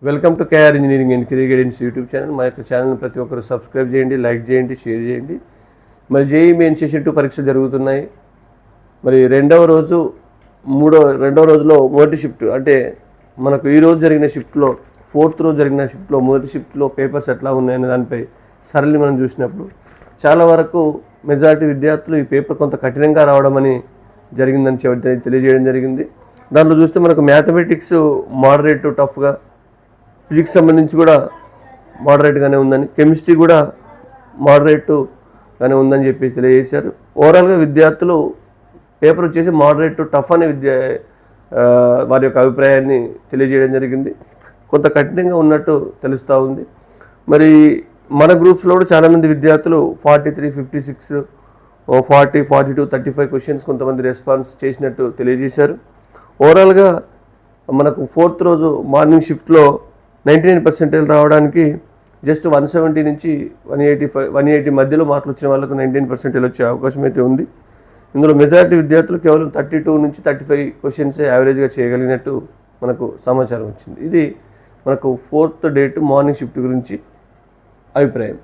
Welcome to KR engineering and career guidance YouTube channel. మా యొక్క channel ప్రతి ఒక్కరు సబ్స్క్రైబ్ చేయండి, లైక్ చేయండి, షేర్ చేయండి. మరి జేఈఈ మెయిన్ సెషన్ 2 పరీక్షలు జరుగుతున్నాయి. మరి రెండవ రోజులో మొదటి షిఫ్ట్ అంటే మనకు ఈ రోజు జరిగిన షిఫ్ట్లో 4th రోజు జరిగిన షిఫ్ట్లో మొదటి షిఫ్ట్లో పేపర్స్ ఎట్లా ఉన్నాయనే దానిపై సరళి మనం చూసినప్పుడు చాలా వరకు మెజారిటీ విద్యార్థులు ఈ పేపర్ కొంత కఠినంగా రావడం అని జరిగిందని తెలియజేయడం జరిగింది. దాంట్లో చూస్తే మనకు మ్యాథమెటిక్స్ మోడరేట్ టు టఫ్గా, ఫిజిక్స్ సంబంధించి కూడా మోడరేట్గానే ఉందని, కెమిస్ట్రీ కూడా మోడరేట్గానే ఉందని చెప్పి తెలియజేశారు. ఓవరాల్గా విద్యార్థులు పేపర్ వచ్చేసి మోడరేట్ టు టఫ్ అనే వారి యొక్క అభిప్రాయాన్ని తెలియజేయడం జరిగింది. కొంత కఠినంగా ఉన్నట్టు తెలుస్తూ ఉంది. మరి మన గ్రూప్స్లో కూడా చాలామంది విద్యార్థులు 43, 56, 40, 42, 35 క్వశ్చన్స్ కొంతమంది రెస్పాన్స్ చేసినట్టు తెలియజేశారు. ఓవరాల్గా మనకు 4th రోజు మార్నింగ్ షిఫ్ట్లో 99% రావడానికి జస్ట్ 170 నుంచి 180 మధ్యలో మార్కులు వచ్చిన వాళ్ళకు 99% వచ్చే అవకాశం అయితే ఉంది. ఇందులో మెజారిటీ విద్యార్థులు కేవలం 32 నుంచి 35 క్వశ్చన్సే యావరేజ్గా చేయగలిగినట్టు మనకు సమాచారం వచ్చింది. ఇది మనకు 4th డేట్ మార్నింగ్ షిఫ్ట్ గురించి అభిప్రాయం.